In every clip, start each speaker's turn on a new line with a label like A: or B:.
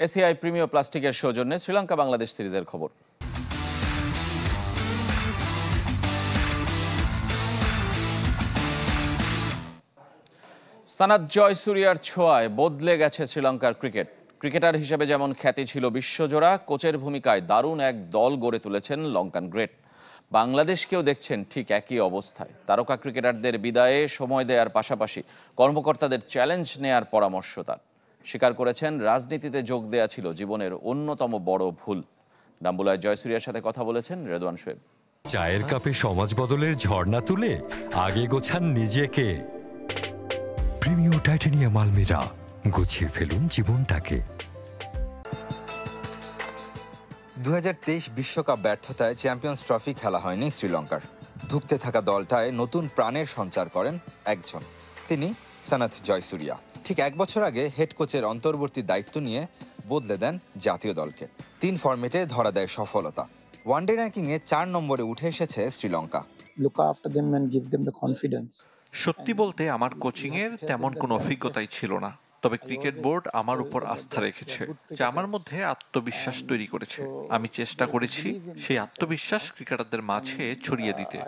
A: ACI premier প্লাস্টিকের সৌজন্যে শ্রীলঙ্কা বাংলাদেশ সিরিজের খবর। সানাত জয়সুরিয়ার ছোঁয়ায় বদলে গেছে শ্রীলঙ্কার ক্রিকেট। ক্রিকেটার হিসেবে যেমন খ্যাতি ছিল বিশ্বজোড়া, কোচের ভূমিকায় দারুণ এক দল গড়ে তুলেছেন লঙ্কান গ্রেট। বাংলাদেশকেও দেখছেন ঠিক একই অবস্থায়। তারকা ক্রিকেটারদের বিদায়ে সময় দেওয়ার পাশাপাশি কর্মকর্তাদের চ্যালেঞ্জ নেয়ার পরামর্শ তার। স্বীকার করেছেন রাজনীতিতে যোগ দেয়া ছিল জীবনের অন্যতম বড় ভুল। ডাম্বুলায় জয়সুরিয়ার সাথে কথা বলেছেন রেদওয়ান শোয়েব।
B: চায়ের কাপে সমাজ বদলের ঝর্ণা তুলে আগে গোছান নিজেকে। প্রিমিয়ার টাইটানিয়াম আলমিরা, গুছিয়ে ফেলুন জীবনটাকে।
C: 2023 বিশ্বকাপ ব্যর্থতায় চ্যাম্পিয়ন্স ট্রফি খেলা হয়নি শ্রীলঙ্কার। ধুঁকতে থাকা দলটায় নতুন প্রাণের সঞ্চার করেন একজন, তিনি সানাত জয়সুরিয়া। ঠিক এক বছর আগে হেড কোচের অন্তর্বর্তী দায়িত্ব নিয়ে বদলে দেন জাতীয় দলকে। 3 ফরম্যাটে ধরা দেয় সফলতা। ওয়ানডে র্যাঙ্কিংয়ে 4 নম্বরে উঠে এসেছে শ্রীলঙ্কা।
D: সত্যি বলতে আমার কোচিংয়ের তেমন কোনো অভিজ্ঞতাই ছিল না, তবে ক্রিকেট বোর্ড আমার উপর আস্থা রেখেছে, যা আমার মধ্যে আত্মবিশ্বাস তৈরি করেছে। আমি চেষ্টা করেছি সেই আত্মবিশ্বাস ক্রিকেটারদের মাঝে ছড়িয়ে দিতে।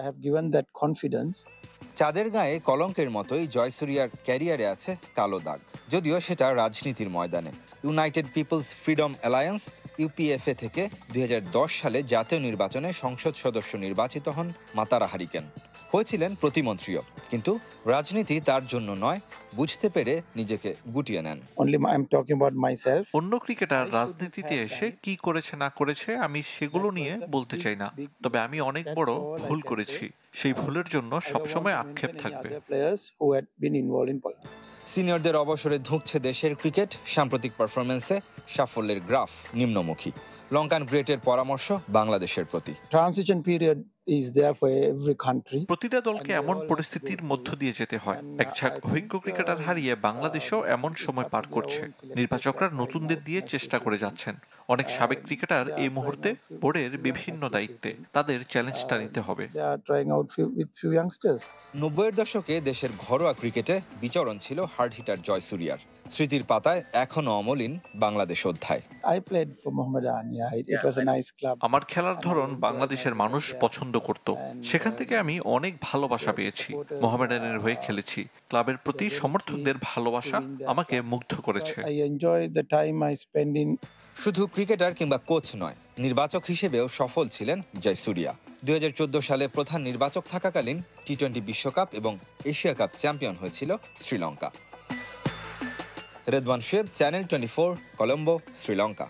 C: চাঁদের গায়ে কলঙ্কের মতোই জয়সুরিয়ার ক্যারিয়ারে আছে কালো দাগ, যদিও সেটা রাজনীতির ময়দানে। ইউনাইটেড পিপলস ফ্রিডম অ্যালায়েন্স ইউপিএফএ থেকে 2010 সালে জাতীয় নির্বাচনে সংসদ সদস্য নির্বাচিত হন মাতারা হারিকেন। হয়েছিলেন প্রতিমন্ত্রীও, কিন্তু রাজনীতি তার জন্য নয়, বুঝতে পেরে নিজেকে গুটিয়ে নেন।
D: অন্য ক্রিকেটার রাজনীতিতে এসে কি করেছে না করেছে আমি সেগুলো নিয়ে বলতে চাই না, তবে আমি অনেক বড় ভুল করেছি। সেই ভুলের জন্য সবসময় আক্ষেপ থাকবে।
C: সিনিয়রদের অবসরে ধুঁকছে দেশের ক্রিকেট। সাম্প্রতিক পারফরমেন্সে সাফল্যের গ্রাফ নিম্নমুখী। লঙ্কান গ্রেটের পরামর্শ বাংলাদেশের প্রতি।
E: ট্রানজিশন পিরিয়ড
D: প্রতিটা দলকে এমন পরিস্থিতির মধ্য দিয়ে যেতে হয়। এক ঝাঁক অভিজ্ঞ ক্রিকেটার হারিয়ে বাংলাদেশও এমন সময় পার করছে। নির্বাচকরা নতুনদের দিয়ে চেষ্টা করে যাচ্ছেন। অনেক সাবেক ক্রিকেটার এই মুহূর্তে বোর্ডের বিভিন্ন দায়িত্বে, তাদের চ্যালেঞ্জটা নিতে হবে।
C: 90-এর দশকে দেশের ঘরোয়া ক্রিকেটে বিচরণ ছিল হার্ড হিটার জয়সুরিয়ার। স্মৃতির পাতায় এখনো অমলিন বাংলাদেশ অধ্যায়।
D: আমার খেলার ধরন বাংলাদেশের মানুষ পছন্দ করত, সেখান থেকে আমি অনেক ভালোবাসা পেয়েছি। মোহামেডানের হয়ে খেলেছি। ক্লাবের প্রতি সমর্থকদের ভালোবাসা আমাকে মুগ্ধ করেছে।
C: শুধু ক্রিকেটার কিংবা কোচ নয়, নির্বাচক হিসেবেও সফল ছিলেন জয়সুরিয়া। 2014 সালে প্রধান নির্বাচক থাকাকালীন টি-20 বিশ্বকাপ এবং এশিয়া কাপ চ্যাম্পিয়ন হয়েছিল শ্রীলঙ্কা। রেদওয়ান শোয়েব, চ্যানেল 24, কলম্বো, শ্রীলঙ্কা।